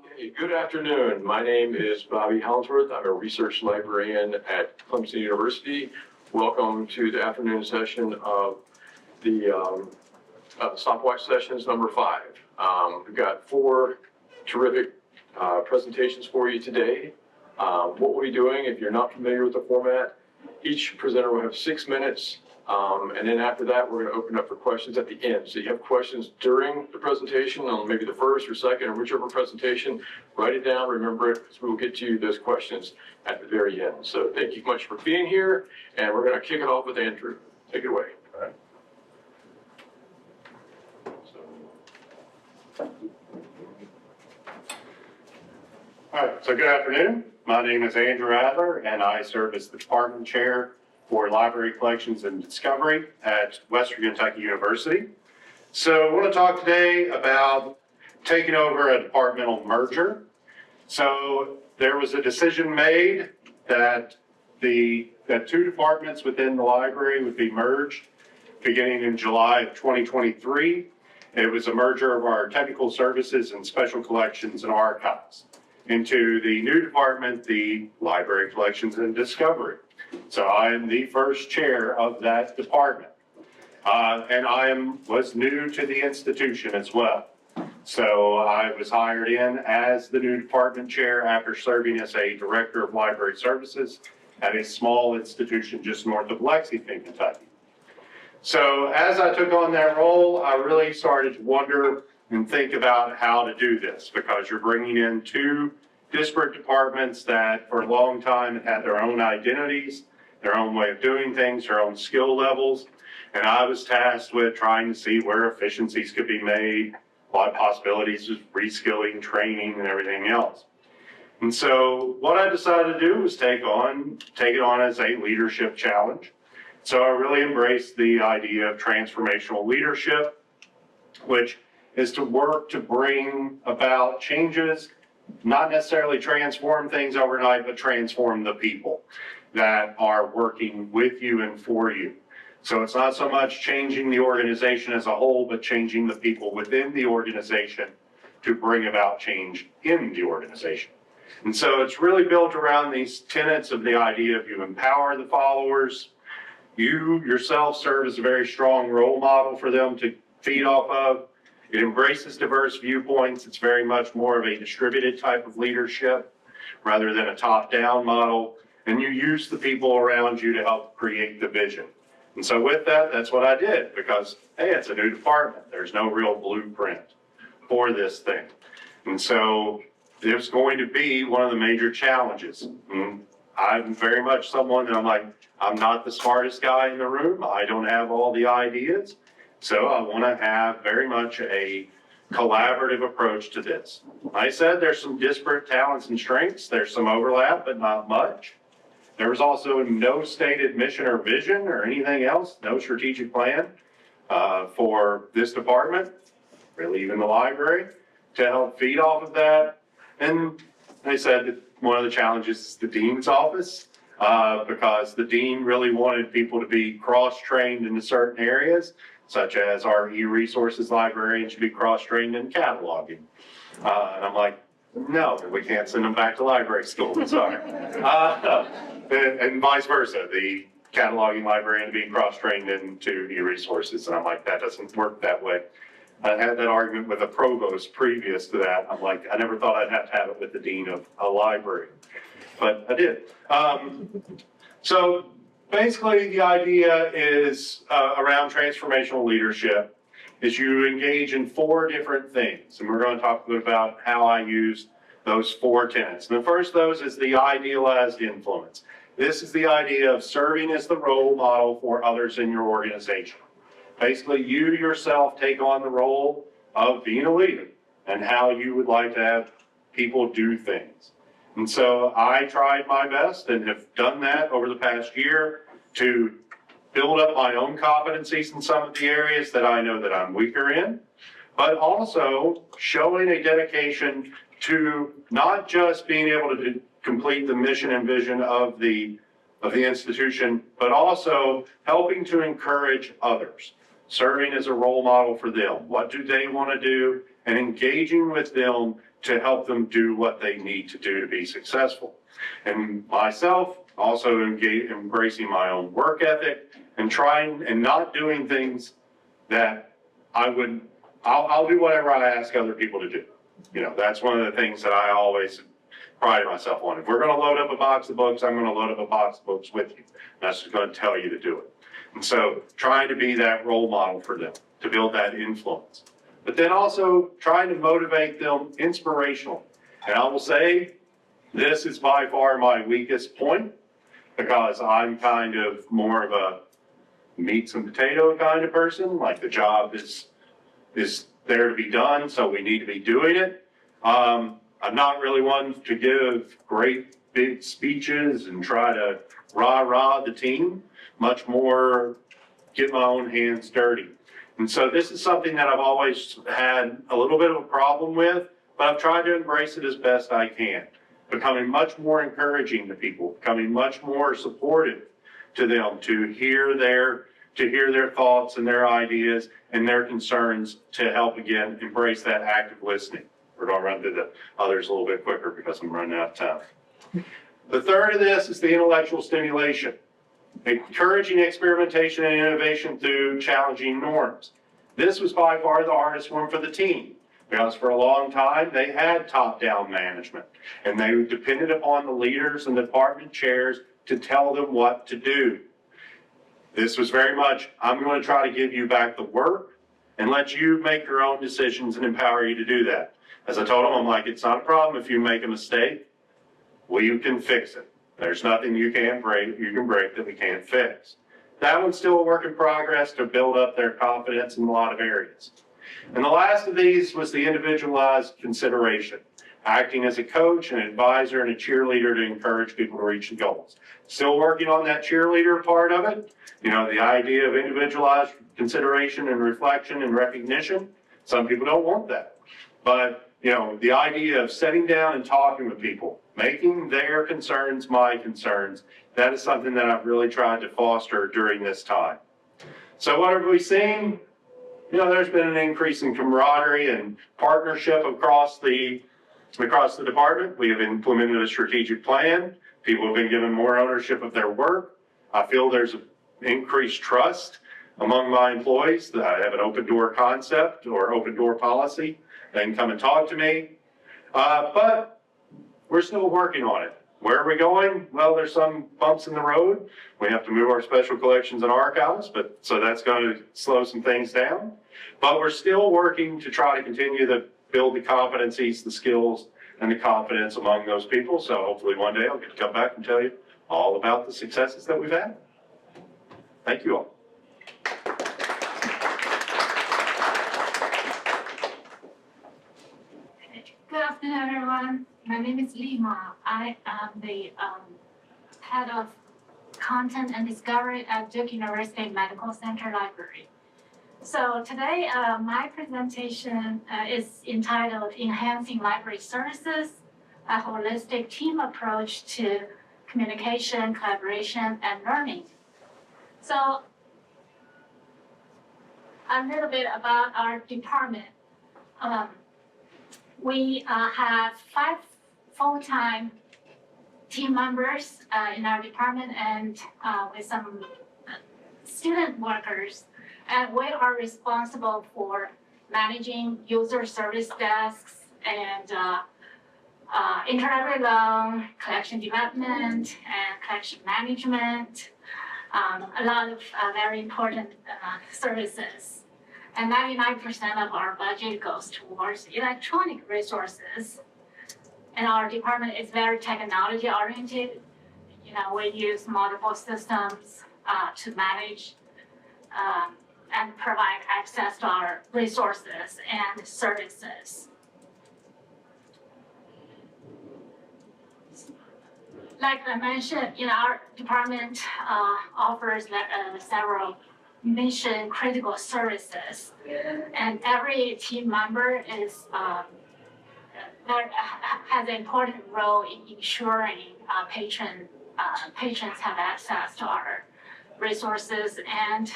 Okay, good afternoon. My name is Bobby Helmsworth. I'm a research librarian at Clemson University. Welcome to the afternoon session of the Stopwatch Sessions number 5. We've got 4 terrific presentations for you today. What we'll be doing, if you're not familiar with the format, each presenter will have 6 minutes. And then after that, we're going to open up for questions at the end. So you have questions during the presentation on maybe the first or second or whichever presentation, write it down, remember it, because we will get to you those questions at the very end. So thank you much for being here, and we're going to kick it off with Andrew. Take it away. All right. All right, so good afternoon. My name is Andrew Adler, and I serve as the Department Chair for Library Collections and Discovery at Western Kentucky University. So I want to talk today about taking over a departmental merger. So there was a decision made that that 2 departments within the library would be merged beginning in July of 2023. It was a merger of our technical services and special collections and archives into the new department, the Library Collections and Discovery. So I am the first chair of that department. And I was new to the institution as well. So I was hired in as the new department chair after serving as a director of library services at a small institution just north of Lexington, Kentucky. So as I took on that role, I really started to wonder and think about how to do this, because you're bringing in 2 disparate departments that for a long time had their own identities, their own way of doing things, their own skill levels. And I was tasked with trying to see where efficiencies could be made, what possibilities of reskilling, training, and everything else. And so what I decided to do was take it on as a leadership challenge. So I really embraced the idea of transformational leadership, which is to work to bring about changes, not necessarily transform things overnight, but transform the people that are working with you and for you. So it's not so much changing the organization as a whole, but changing the people within the organization to bring about change in the organization. And so it's really built around these tenets of the idea of you empower the followers, you yourself serve as a very strong role model for them to feed off of. It embraces diverse viewpoints. It's very much more of a distributed type of leadership rather than a top-down model. And you use the people around you to help create the vision. And so with that, that's what I did, because, hey, it's a new department. There's no real blueprint for this thing. And so it was going to be one of the major challenges. And I'm very much someone that I'm not the smartest guy in the room. I don't have all the ideas. So I want to have very much a collaborative approach to this. I said there's some disparate talents and strengths. There's some overlap, but not much. There was also no stated mission or vision or anything else, no strategic plan for this department, really even the library, to help feed off of that. And I said that one of the challenges is the dean's office, because the dean really wanted people to be cross-trained into certain areas, such as our e-resources librarian should be cross-trained in cataloging. And I'm like, no, we can't send them back to library school, sorry. And vice versa, the cataloging librarian to be cross-trained into e-resources. And I'm like, that doesn't work that way. I had that argument with a provost previous to that. I'm like, I never thought I'd have to have it with the dean of a library, but I did. So basically the idea is around transformational leadership is you engage in 4 different things. And we're going to talk a bit about how I use those 4 tenets. And the first of those is the idealized influence. This is the idea of serving as the role model for others in your organization. Basically, you yourself take on the role of being a leader and how you would like to have people do things. And so I tried my best and have done that over the past year to build up my own competencies in some of the areas that I know that I'm weaker in, but also showing a dedication to not just being able to complete the mission and vision of the institution, but also helping to encourage others. serving as a role model for them. What do they want to do? And engaging with them to help them do what they need to do to be successful. And myself, also embracing my own work ethic and trying and not doing things that I'll do whatever I ask other people to do. You know, that's one of the things that I always pride myself on. If we're going to load up a box of books, I'm going to load up a box of books with you. That's just going to tell you to do it. And so trying to be that role model for them, to build that influence. But then also trying to motivate them inspirational. And I will say, this is by far my weakest point, because I'm kind of more of a meats and potato kind of person. Like, the job is there to be done, so we need to be doing it. I'm not really one to give great big speeches and try to rah-rah the team, much more get my own hands dirty. And so this is something that I've always had a little bit of a problem with, but I've tried to embrace it as best I can, becoming much more encouraging to people, becoming much more supportive to them, to hear their thoughts and their ideas and their concerns, to help, again, embrace that active listening. We're going to run through the others a little bit quicker because I'm running out of time. The third of this is the intellectual stimulation, encouraging experimentation and innovation through challenging norms. This was by far the hardest one for the team, because for a long time they had top-down management and they depended upon the leaders and the department chairs to tell them what to do. This was very much, I'm going to try to give you back the work and let you make your own decisions and empower you to do that. As I told them, I'm like, it's not a problem if you make a mistake. Well, you can fix it. There's nothing you can break that we can't fix. That one's still a work in progress to build up their confidence in a lot of areas. And the last of these was the individualized consideration, acting as a coach, an advisor, and a cheerleader to encourage people to reach the goals. Still working on that cheerleader part of it. You know, the idea of individualized consideration and reflection and recognition. Some people don't want that. But, you know, the idea of sitting down and talking with people, making their concerns my concerns, that is something that I've really tried to foster during this time. So what have we seen? You know, there's been an increase in camaraderie and partnership across the department. We have implemented a strategic plan. People have been given more ownership of their work. I feel there's increased trust among my employees that I have an open door concept or open door policy. They can come and talk to me. But we're still working on it. Where are we going? Well, there's some bumps in the road. We have to move our special collections and archives, so that's going to slow some things down. But we're still working to try to continue to build the competencies, the skills, and the confidence among those people. So hopefully one day I'll get to come back and tell you all about the successes that we've had. Thank you all. Good afternoon, everyone. My name is Lima. I am the head of content and discovery at Duke University Medical Center Library. So today, my presentation is entitled Enhancing Library Services, a Holistic Team Approach to Communication, Collaboration, and Learning. So a little bit about our department. We have 5 full-time team members in our department and with some student workers. And we are responsible for managing user service desks and interlibrary loan, collection development, and collection management. A lot of very important services. And 99% of our budget goes towards electronic resources. And our department is very technology oriented. You know, we use multiple systems to manage and provide access to our resources and services. Like I mentioned, you know, our department offers several mission critical services, and every team member is has an important role in ensuring patrons have access to our resources and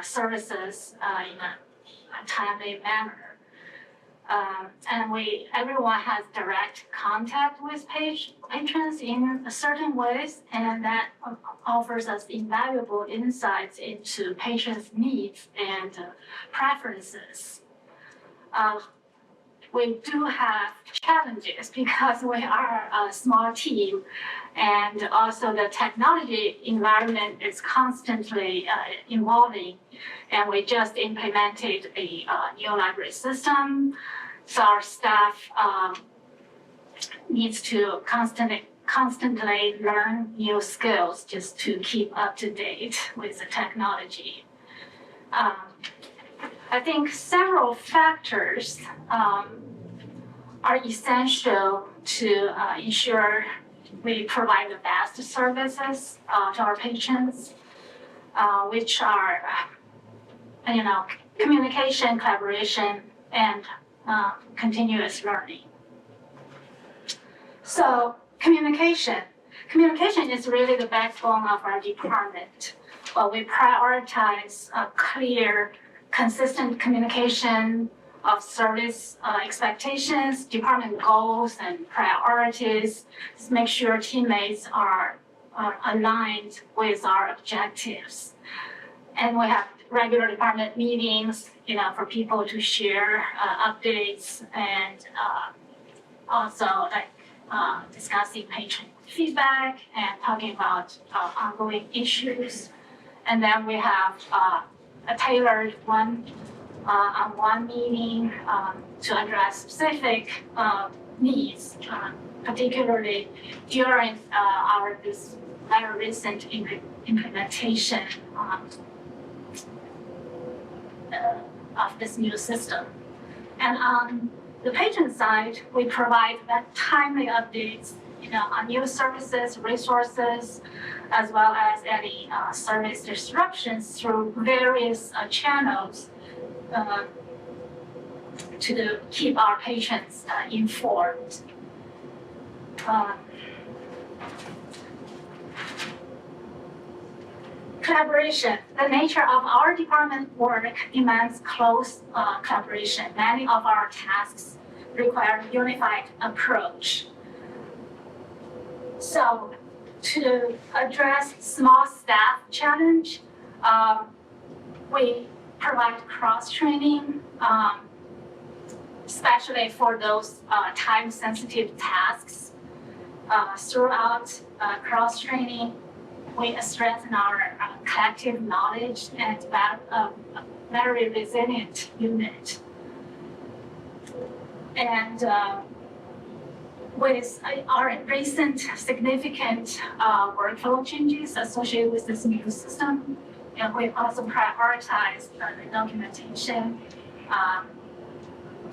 services in a timely manner. And everyone has direct contact with patrons in certain ways, and that offers us invaluable insights into patients' needs and preferences. We do have challenges because we are a small team, and also the technology environment is constantly evolving. And we just implemented a new library system, so our staff needs to constantly learn new skills just to keep up to date with the technology. I think several factors are essential to ensure we provide the best services to our patients, which are, communication, collaboration, and continuous learning. So communication is really the backbone of our department. We prioritize clear, consistent communication of service expectations, department goals, and priorities. Just make sure teammates are aligned with our objectives. And we have regular department meetings, for people to share updates and also discussing patient feedback and talking about ongoing issues. And then we have a tailored one-on-one meeting to address specific needs, particularly during this very recent implementation of this new system. And on the patient side, we provide that timely updates, on new services, resources, as well as any service disruptions through various channels to keep our patients informed. Collaboration. The nature of our department work demands close collaboration. Many of our tasks require a unified approach. So to address small staff challenge, we provide cross-training, especially for those time-sensitive tasks. Throughout cross-training, we strengthen our collective knowledge and develop a very resilient unit. And with our recent significant workflow changes associated with this new system, we also prioritize the documentation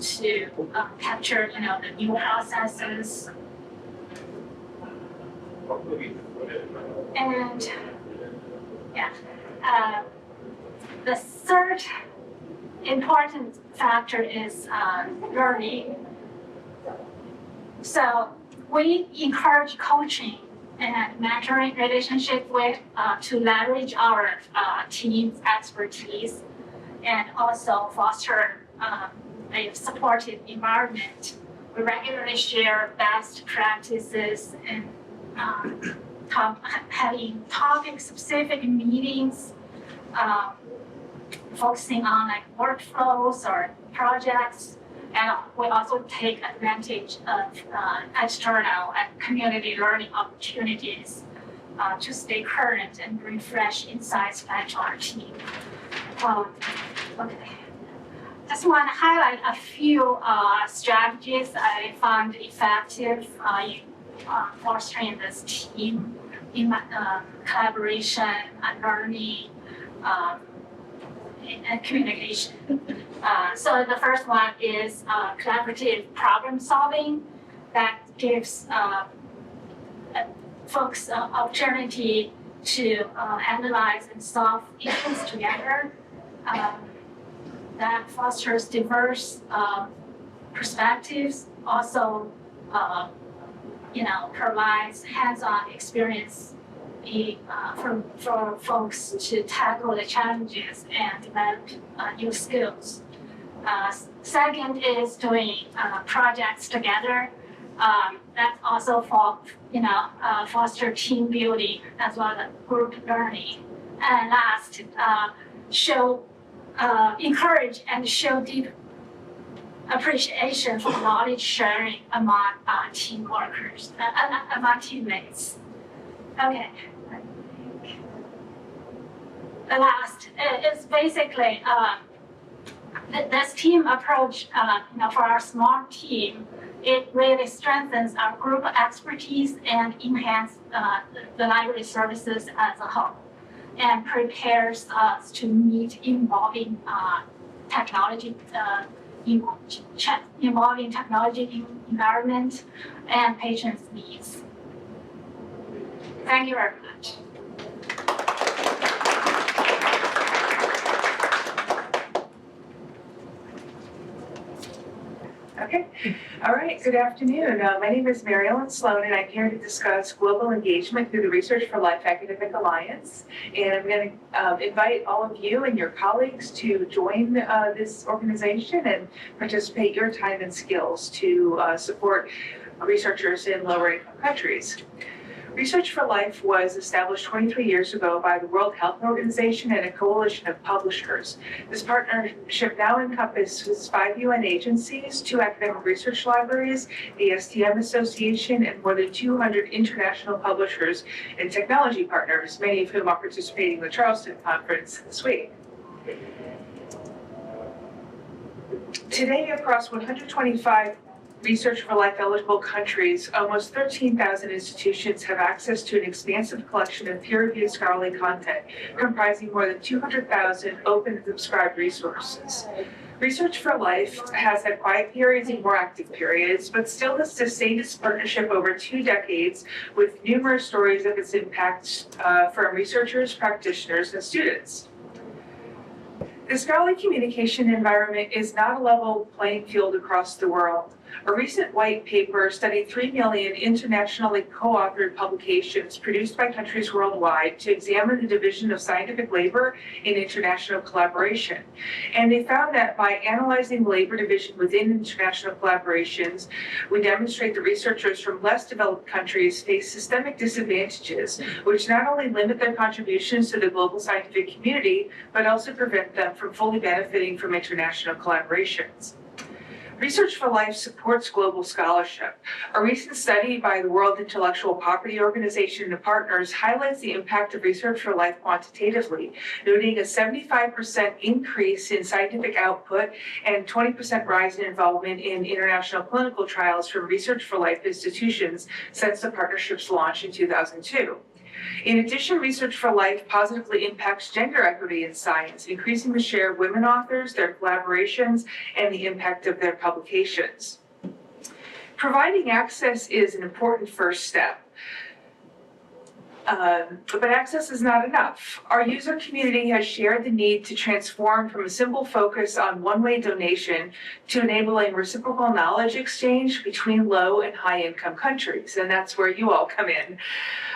to capture, the new processes. And the third important factor is learning. So we encourage coaching and mentoring relationship to leverage our team's expertise and also foster a supportive environment. We regularly share best practices and having topic-specific meetings, focusing on workflows or projects, and we also take advantage of external and community learning opportunities to stay current and bring fresh insights back to our team. Okay. Just want to highlight a few strategies I found effective in fostering this team in collaboration and learning and communication. So the first one is collaborative problem solving that gives folks opportunity to analyze and solve issues together. That fosters diverse perspectives, also provides hands-on experience for folks to tackle the challenges and develop new skills. Second is doing projects together. That also foster team building as well as group learning. And last, encourage and show deep appreciation for knowledge sharing among team workers, among teammates. Okay. The last is basically this team approach. For our small team, it really strengthens our group expertise and enhances the library services as a whole, and prepares us to meet evolving technology environment and patients' needs. Thank you very much. Okay, all right, good afternoon. My name is Mary Ellen Sloan, and I'm here to discuss global engagement through the Research4Life Academic Alliance. And I'm going to invite all of you and your colleagues to join this organization and participate your time and skills to support researchers in lower income countries. Research4Life was established 23 years ago by the World Health Organization and a coalition of publishers. This partnership now encompasses 5 UN agencies, 2 academic research libraries, the STM Association, and more than 200 international publishers and technology partners, many of whom are participating in the Charleston Conference this week. Today, across 125 Research4Life eligible countries, almost 13,000 institutions have access to an expansive collection of peer-reviewed scholarly content, comprising more than 200,000 open and subscribed resources. Research4Life has had quiet periods and more active periods, but still has sustained its partnership over 2 decades with numerous stories of its impact from researchers, practitioners, and students. The scholarly communication environment is not a level playing field across the world. A recent white paper studied 3 million internationally co-authored publications produced by countries worldwide to examine the division of scientific labor in international collaboration. And they found that by analyzing labor division within international collaborations, we demonstrate that researchers from less developed countries face systemic disadvantages, which not only limit their contributions to the global scientific community, but also prevent them from fully benefiting from international collaborations. Research4Life supports global scholarship. A recent study by the World Intellectual Property Organization and partners highlights the impact of Research4Life quantitatively, noting a 75% increase in scientific output and 20% rise in involvement in international clinical trials from Research4Life institutions since the partnership's launch in 2002. In addition, Research4Life positively impacts gender equity in science, increasing the share of women authors, their collaborations, and the impact of their publications. Providing access is an important first step. But access is not enough. Our user community has shared the need to transform from a simple focus on one-way donation to enabling reciprocal knowledge exchange between low and high-income countries, and that's where you all come in.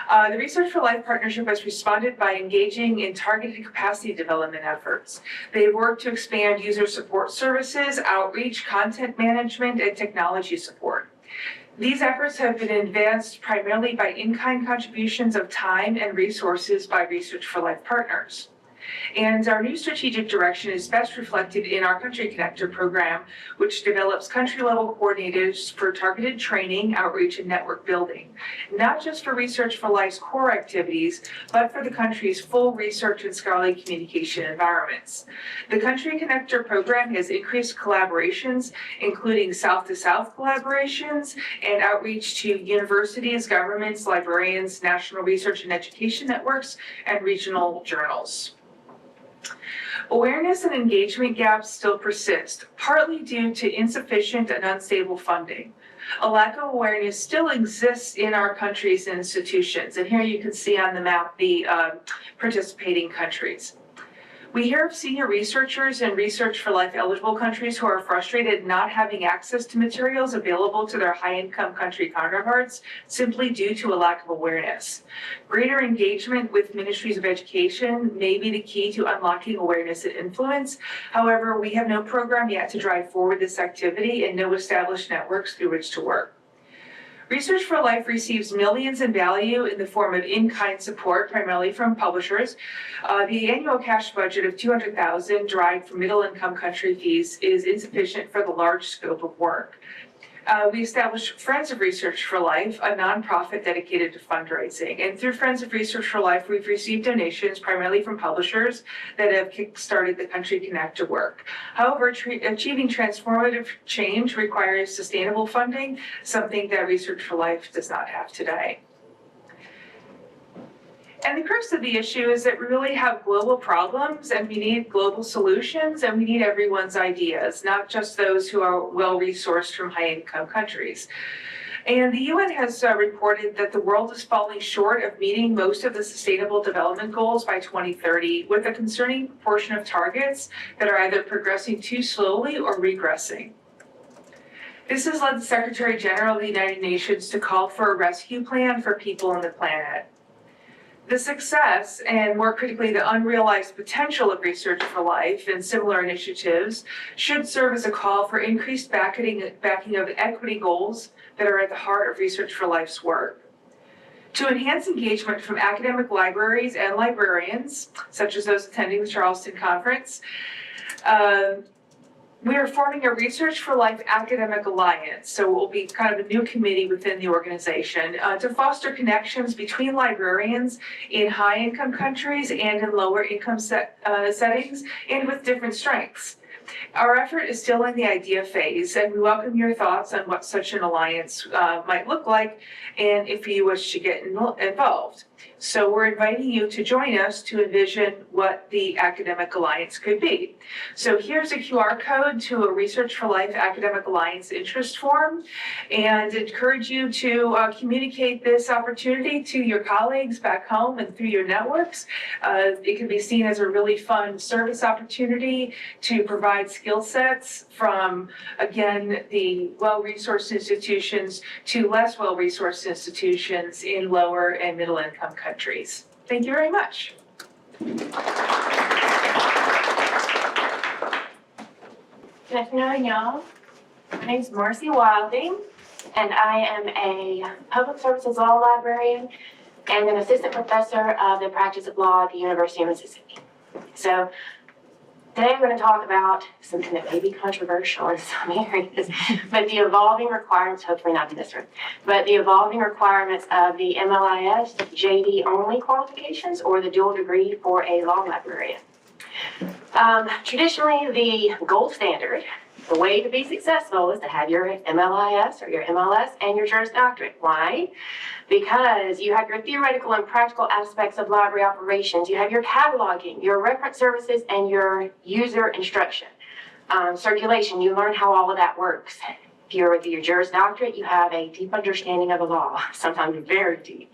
The Research4Life partnership has responded by engaging in targeted capacity development efforts. They've worked to expand user support services, outreach, content management, and technology support. These efforts have been advanced primarily by in-kind contributions of time and resources by Research4Life partners. And our new strategic direction is best reflected in our Country Connector program, which develops country-level coordinators for targeted training, outreach, and network building, not just for Research4Life's core activities, but for the country's full research and scholarly communication environments. The Country Connector program has increased collaborations, including South-to-South collaborations and outreach to universities, governments, librarians, national research and education networks, and regional journals. Awareness and engagement gaps still persist, partly due to insufficient and unstable funding. A lack of awareness still exists in our countries and institutions, and here you can see on the map the participating countries. We hear of senior researchers in Research for Life eligible countries who are frustrated not having access to materials available to their high-income country counterparts simply due to a lack of awareness. Greater engagement with ministries of education may be the key to unlocking awareness and influence. However, we have no program yet to drive forward this activity and no established networks through which to work. Research for Life receives millions in value in the form of in-kind support, primarily from publishers. The annual cash budget of $200,000 derived from middle-income country fees is insufficient for the large scope of work. We established Friends of Research for Life, a nonprofit dedicated to fundraising. And through Friends of Research for Life, we've received donations primarily from publishers that have kickstarted the Country Connect to work. However, achieving transformative change requires sustainable funding, something that Research for Life does not have today. And the crux of the issue is that we really have global problems and we need global solutions and we need everyone's ideas, not just those who are well-resourced from high-income countries. And the UN has reported that the world is falling short of meeting most of the Sustainable Development Goals by 2030, with a concerning proportion of targets that are either progressing too slowly or regressing. This has led the Secretary General of the United Nations to call for a rescue plan for people on the planet. The success, and more critically, the unrealized potential of Research for Life and similar initiatives should serve as a call for increased backing of equity goals that are at the heart of Research for Life's work. To enhance engagement from academic libraries and librarians, such as those attending the Charleston Conference, we are forming a Research for Life Academic Alliance, so it will be kind of a new committee within the organization to foster connections between librarians in high-income countries and in lower-income settings and with different strengths. Our effort is still in the idea phase, and we welcome your thoughts on what such an alliance might look like and if you wish to get involved. So we're inviting you to join us to envision what the Academic Alliance could be. So here's a QR code to a Research for Life Academic Alliance interest form, and encourage you to communicate this opportunity to your colleagues back home and through your networks. It can be seen as a really fun service opportunity to provide skill sets from, again, the well-resourced institutions to less well-resourced institutions in lower and middle-income countries. Thank you very much. Good afternoon, y'all. My name is Marcy Wilding, and I am a public services law librarian and an assistant professor of the practice of law at the University of Mississippi. So today I'm going to talk about something that may be controversial in some areas, but the evolving requirements, hopefully not in this room, but the evolving requirements of the MLIS JD only qualifications or the dual degree for a law librarian. Traditionally, the gold standard, the way to be successful is to have your MLIS or your MLS and your Juris Doctorate. Why? Because you have your theoretical and practical aspects of library operations. You have your cataloging, your reference services, and your user instruction. Circulation, you learn how all of that works. If you're with your Juris Doctorate, you have a deep understanding of the law, sometimes very deep.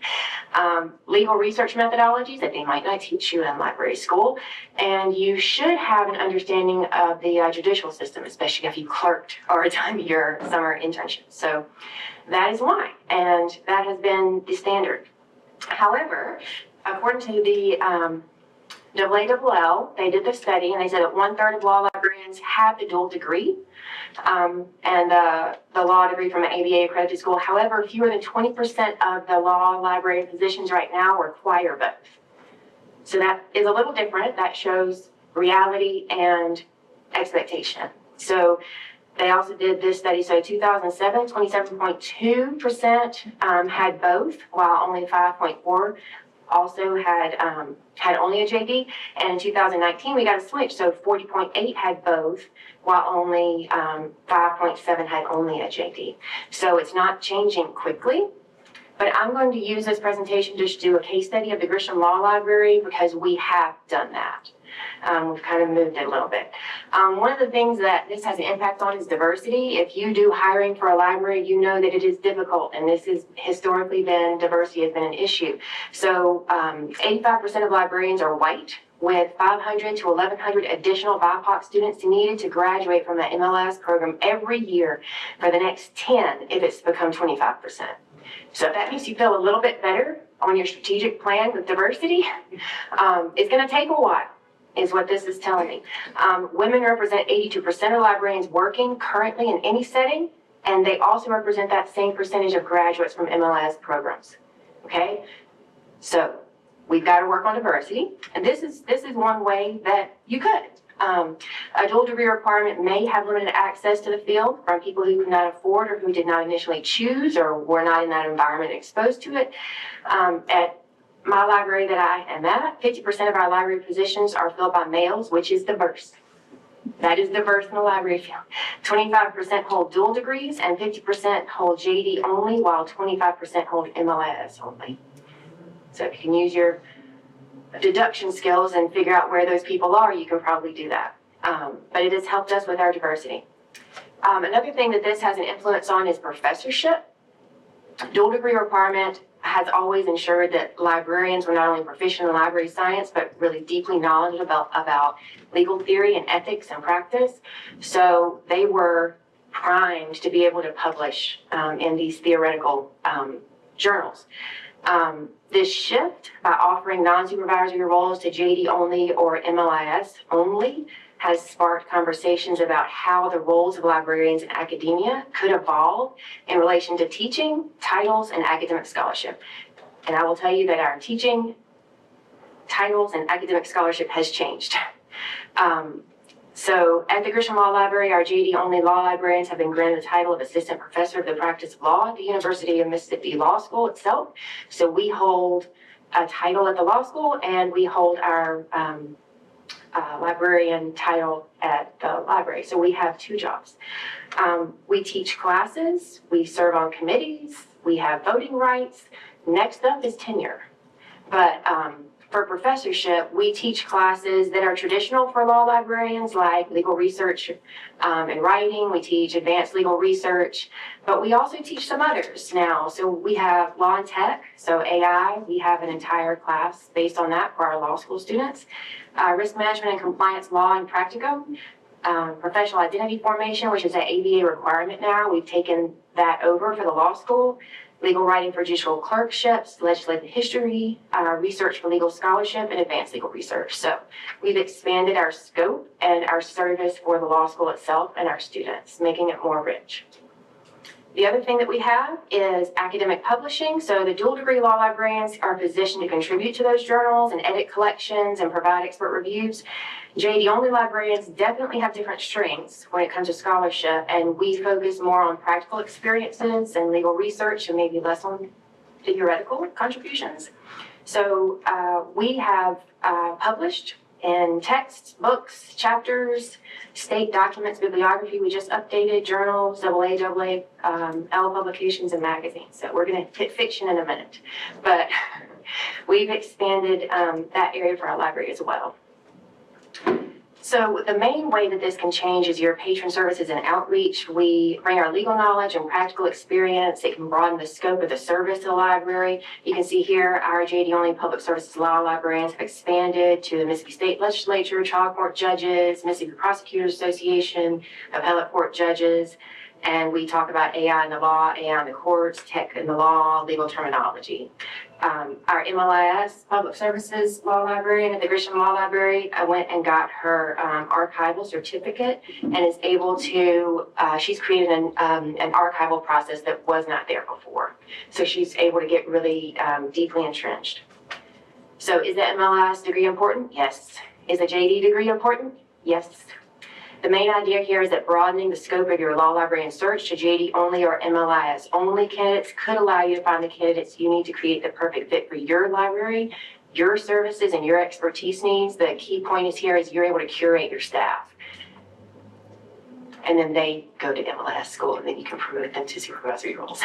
Legal research methodologies that they might not teach you in library school. And you should have an understanding of the judicial system, especially if you clerked or done your summer internship. So that is why, and that has been the standard. However, according to the AAL, they did the study and they said that 1/3 of law librarians have the dual degree and the law degree from an ABA accredited school. However, fewer than 20% of the law library positions right now require both. So that is a little different. That shows reality and expectation. So they also did this study. So 2007, 27.2% had both, while only 5.4 also had only a JD. And in 2019, we got a switch. So 40.8 had both, while only 5.7 had only a JD. So it's not changing quickly. But I'm going to use this presentation just to do a case study of the Grisham Law Library because we have done that. We've kind of moved it a little bit. One of the things that this has an impact on is diversity. If you do hiring for a library, you know that it is difficult, and this has historically been, diversity has been an issue. So 85% of librarians are white, with 500 to 1,100 additional BIPOC students needed to graduate from the MLIS program every year for the next 10 if it's become 25%. So if that makes you feel a little bit better on your strategic plan with diversity, it's going to take a while, is what this is telling me. Women represent 82% of librarians working currently in any setting, and they also represent that same percentage of graduates from MLIS programs. Okay, so we've got to work on diversity, and this is one way that you could. A dual degree requirement may have limited access to the field from people who could not afford or who did not initially choose or were not in that environment exposed to it. At my library that I am at, 50% of our library positions are filled by males, which is diverse. That is diverse in the library field. 25% hold dual degrees and 50% hold JD only, while 25% hold MLIS only. So if you can use your deduction skills and figure out where those people are, you can probably do that. But it has helped us with our diversity. Another thing that this has an influence on is professorship. Dual degree requirement has always ensured that librarians were not only proficient in library science, but really deeply knowledgeable about legal theory and ethics and practice. So they were primed to be able to publish in these theoretical journals. This shift by offering non-supervisory roles to JD only or MLIS only has sparked conversations about how the roles of librarians in academia could evolve in relation to teaching, titles, and academic scholarship. And I will tell you that our teaching, titles, and academic scholarship has changed. So at the Grisham Law Library, our JD only law librarians have been granted the title of Assistant Professor of the Practice of Law at the University of Mississippi Law School itself. So we hold a title at the law school, and we hold our librarian title at the library. So we have two jobs. We teach classes, we serve on committees, we have voting rights. Next up is tenure. But for professorship, we teach classes that are traditional for law librarians, like legal research and writing. We teach advanced legal research, but we also teach some others now. So we have law and tech, so AI. We have an entire class based on that for our law school students. Risk management and compliance law and practicum. Professional identity formation, which is an ABA requirement now. We've taken that over for the law school. Legal writing for judicial clerkships, legislative history, research for legal scholarship, and advanced legal research. So we've expanded our scope and our service for the law school itself and our students, making it more rich. The other thing that we have is academic publishing. So the dual degree law librarians are positioned to contribute to those journals and edit collections and provide expert reviews. JD only librarians definitely have different strengths when it comes to scholarship, and we focus more on practical experiences and legal research and maybe less on theoretical contributions. So we have published in texts, books, chapters, state documents, bibliography. We just updated journals, AA, L publications, and magazines. So we're going to hit fiction in a minute, but we've expanded that area for our library as well. So the main way that this can change is your patron services and outreach. We bring our legal knowledge and practical experience. It can broaden the scope of the service to the library. You can see here our JD only public services law librarians have expanded to the Mississippi State Legislature, trial court judges, Mississippi Prosecutors Association, appellate court judges, and we talk about AI in the law, AI in the courts, tech in the law, legal terminology. Our MLIS Public Services Law Librarian at the Grisham Law Library, I went and got her archival certificate and is able to, she's created an archival process that was not there before. So she's able to get really deeply entrenched. So is the MLIS degree important? Yes. Is a JD degree important? Yes. The main idea here is that broadening the scope of your law librarian search to JD only or MLIS only candidates could allow you to find the candidates you need to create the perfect fit for your library, your services, and your expertise needs. The key point is here is you're able to curate your staff. And then they go to MLS school, and then you can promote them to supervisory roles.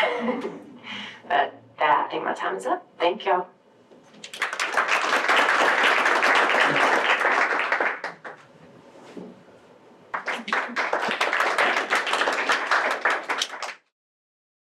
But that, I think my time is up. Thank y'all.